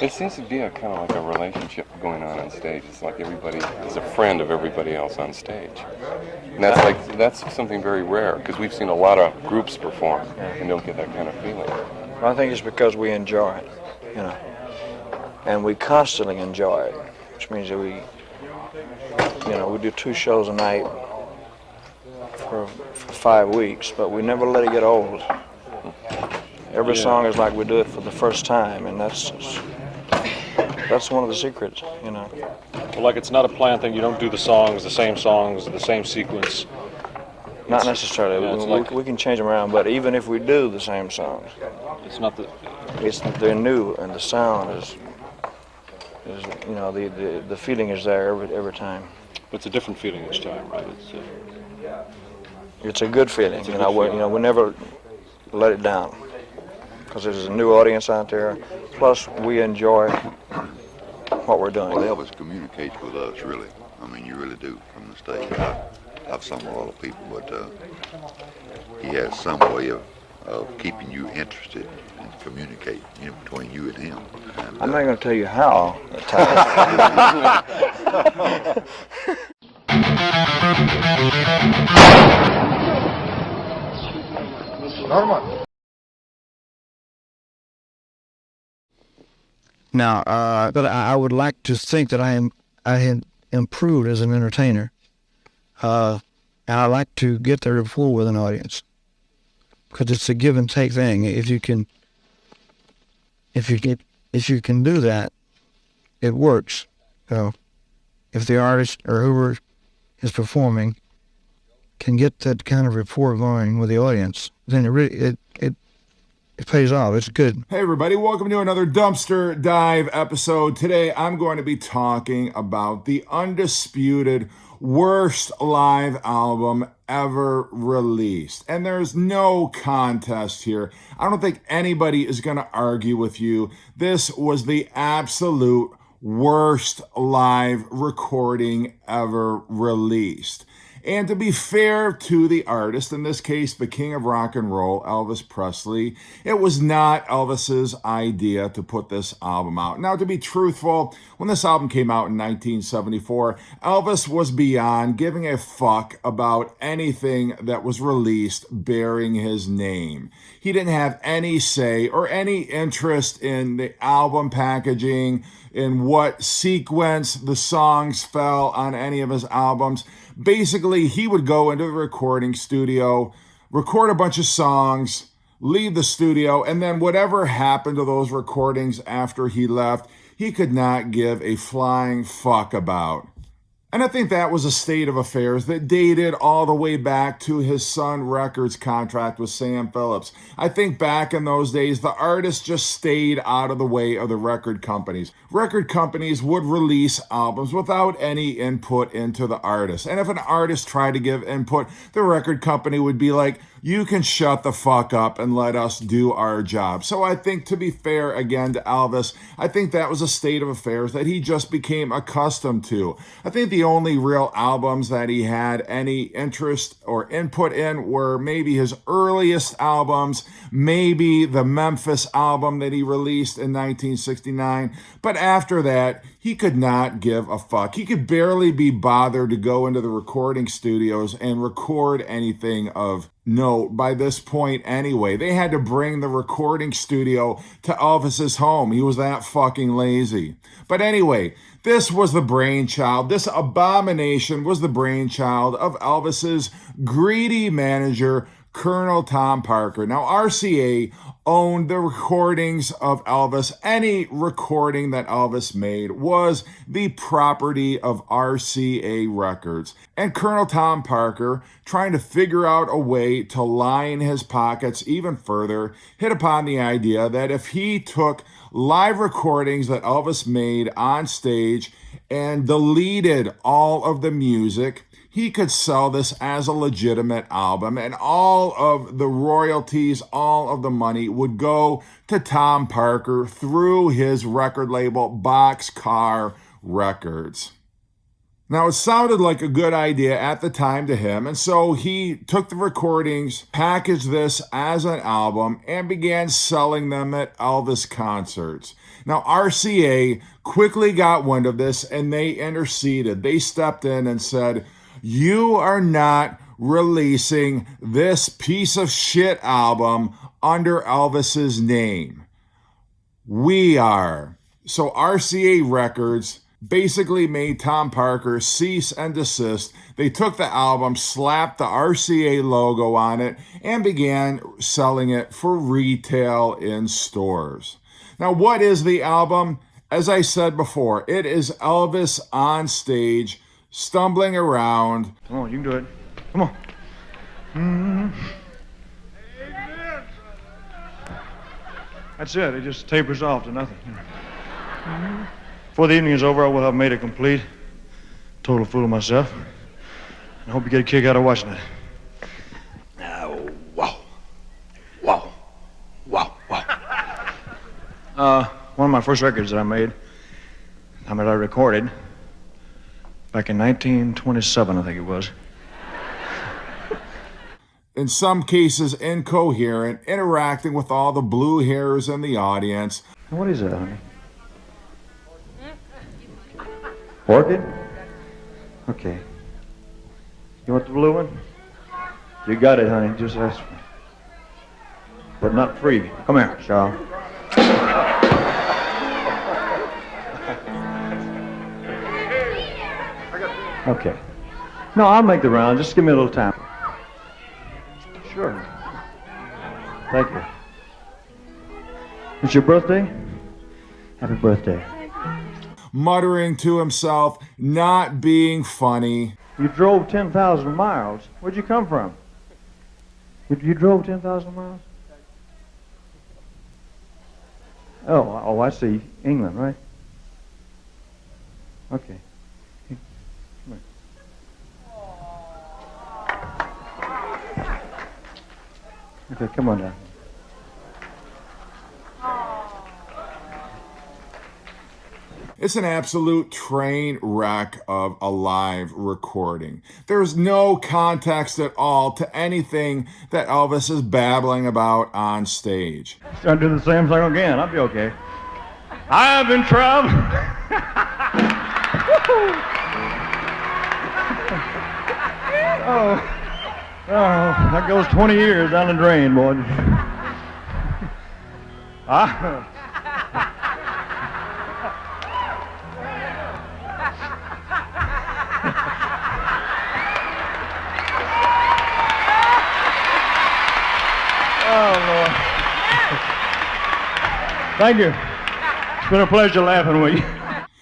It seems to be a kind of like a relationship going on stage. It's like everybody is a friend of everybody else on stage. And that's something very rare because we've seen a lot of groups perform and don't get that kind of feeling. Well, I think it's because we enjoy it, you know, and we constantly enjoy it, which means that we do 2 shows a night for 5 weeks, but we never let it get old. Every song is like we do it for the first time, and that's one of the secrets, you know. Well, like it's not a planned thing. You don't do the same sequence. Not necessarily. We can change them around, but even if we do the same songs, they're new, and the sound is the feeling is there every time. But it's a different feeling each time, right? It's a good feeling. We never let it down because there's a new audience out there. Plus, we enjoy what we're doing. Well, Elvis communicates with us, really. I mean, you really do from the stage. I've sung with a lot of people, but he has some way of keeping you interested and communicate between you and him. And, I'm not going to tell you how at times. Normal. Now, but I would like to think that I had improved as an entertainer, and I like to get the rapport with an audience because it's a give and take thing. If you can do that, it works. So, if the artist or whoever is performing can get that kind of rapport going with the audience, then it pays off. It's good. Hey everybody, welcome to another Dumpster Dive episode. Today I'm going to be talking about the undisputed worst live album ever released. And there's no contest here. I don't think anybody is going to argue with you. This was the absolute worst live recording ever released. And to be fair to the artist, in this case, the king of rock and roll, Elvis Presley, it was not Elvis's idea to put this album out. Now, to be truthful, when this album came out in 1974, Elvis was beyond giving a fuck about anything that was released bearing his name. He didn't have any say or any interest in the album packaging, in what sequence the songs fell on any of his albums. Basically, he would go into the recording studio, record a bunch of songs, leave the studio, and then whatever happened to those recordings after he left, he could not give a flying fuck about. And I think that was a state of affairs that dated all the way back to his Sun Records contract with Sam Phillips. I think back in those days, the artists just stayed out of the way of the record companies. Record companies would release albums without any input into the artist. And if an artist tried to give input, the record company would be like, you can shut the fuck up and let us do our job. So I think, to be fair again to Elvis, I think that was a state of affairs that he just became accustomed to. I think the only real albums that he had any interest or input in were maybe his earliest albums, maybe the Memphis album that he released in 1969. But after that, he could not give a fuck. He could barely be bothered to go into the recording studios and record anything of note by this point anyway. They had to bring the recording studio to Elvis's home. He was that fucking lazy. But anyway, this was the brainchild. This abomination was the brainchild of Elvis's greedy manager, Colonel Tom Parker. Now, RCA owned the recordings of Elvis. Any recording that Elvis made was the property of RCA Records. And Colonel Tom Parker, trying to figure out a way to line his pockets even further, hit upon the idea that if he took live recordings that Elvis made on stage and deleted all of the music, he could sell this as a legitimate album, and all of the royalties, all of the money would go to Tom Parker through his record label, Boxcar Records. Now, it sounded like a good idea at the time to him, and so he took the recordings, packaged this as an album, and began selling them at Elvis concerts. Now, RCA quickly got wind of this, and they interceded. They stepped in and said, "You are not releasing this piece of shit album under Elvis's name. We are." So RCA Records basically made Tom Parker cease and desist. They took the album, slapped the RCA logo on it, and began selling it for retail in stores. Now, what is the album? As I said before, it is Elvis on stage, stumbling around. Come on, you can do it. Come on. That's it. It just tapers off to nothing. Before the evening is over, I will have made a complete, total fool of myself. I hope you get a kick out of watching it. Wow. Wow. Wow. Wow. One of my first records that I recorded back in 1927, I think it was. In some cases incoherent, interacting with all the blue hairs in the audience. What is that, honey? Orchid? Okay. You want the blue one? You got it, honey. Just ask me. But not free. Come here, Charles. Okay. No, I'll make the round. Just give me a little time. Sure. Thank you. It's your birthday? Happy birthday. Muttering to himself, not being funny. You drove 10,000 miles. Where'd you come from? You drove 10,000 miles? Oh, I see. England, right? Okay. Come here. Okay, come on down. It's an absolute train wreck of a live recording. There's no context at all to anything that Elvis is babbling about on stage. I'll do the same thing again. I'll be okay. I've been traveling. Oh, that goes 20 years down the drain, boy. Thank you. It's been a pleasure laughing with you.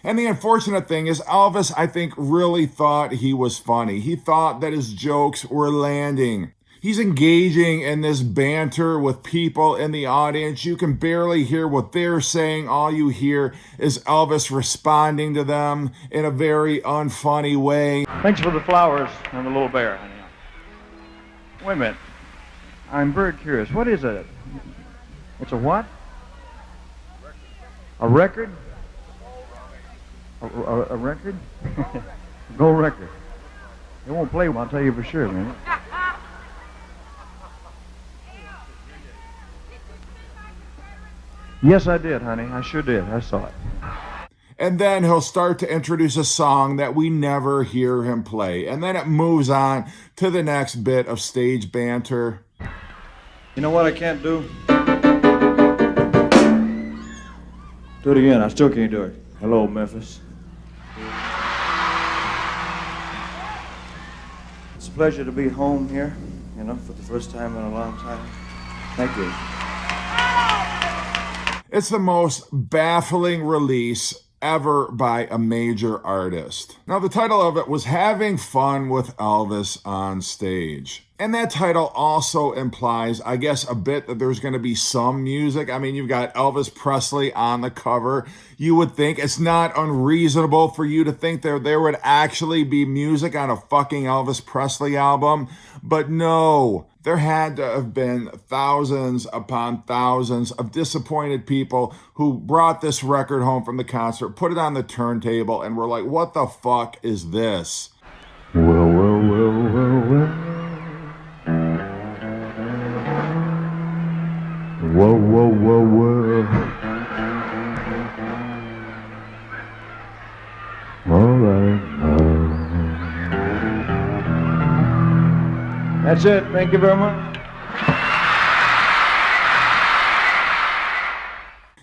And the unfortunate thing is Elvis, I think, really thought he was funny. He thought that his jokes were landing. He's engaging in this banter with people in the audience. You can barely hear what they're saying. All you hear is Elvis responding to them in a very unfunny way. Thanks for the flowers and the little bear, honey. Wait a minute. I'm very curious. What is it? It's a what? A record? A record? Gold record. It won't play, I'll tell you for sure, man. Yes, I did, honey. I sure did. I saw it. And then he'll start to introduce a song that we never hear him play. And then it moves on to the next bit of stage banter. You know what I can't do? Do it again. I still can't do it. Hello, Memphis. It's a pleasure to be home here, for the first time in a long time. Thank you. It's the most baffling release ever by a major artist. Now, the title of it was Having Fun with Elvis on Stage. And that title also implies, I guess, a bit that there's going to be some music. I mean, you've got Elvis Presley on the cover. You would think it's not unreasonable for you to think there would actually be music on a fucking Elvis Presley album. But no, there had to have been thousands upon thousands of disappointed people who brought this record home from the concert, put it on the turntable, and were like, what the fuck is this? Well, well, well, well, well. Whoa, whoa, whoa, whoa. All right. That's it. Thank you very much.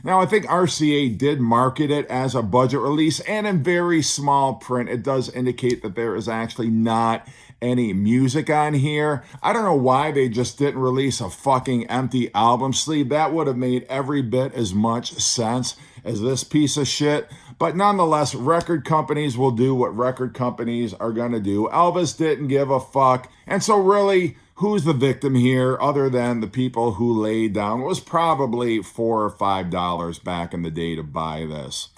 Now, I think RCA did market it as a budget release, and in very small print, it does indicate that there is actually not any music on here. I don't know why they just didn't release a fucking empty album sleeve. That would have made every bit as much sense as this piece of shit. But nonetheless, record companies will do what record companies are going to do. Elvis didn't give a fuck. And so really, who's the victim here other than the people who laid down? It was probably $4 or $5 back in the day to buy this.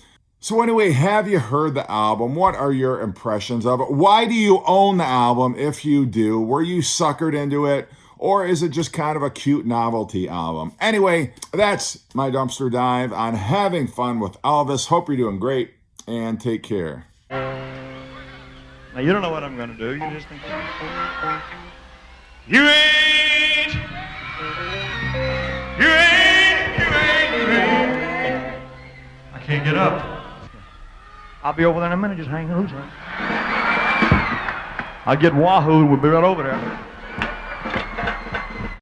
So anyway, have you heard the album? What are your impressions of it? Why do you own the album if you do? Were you suckered into it? Or is it just kind of a cute novelty album? Anyway, that's my dumpster dive on having fun with Elvis. Hope you're doing great, and take care. Now, you don't know what I'm going to do. You just think... You ain't... I can't get up. I'll be over there in a minute. Just hang loose. I'll get Wahoo and we'll be right over there.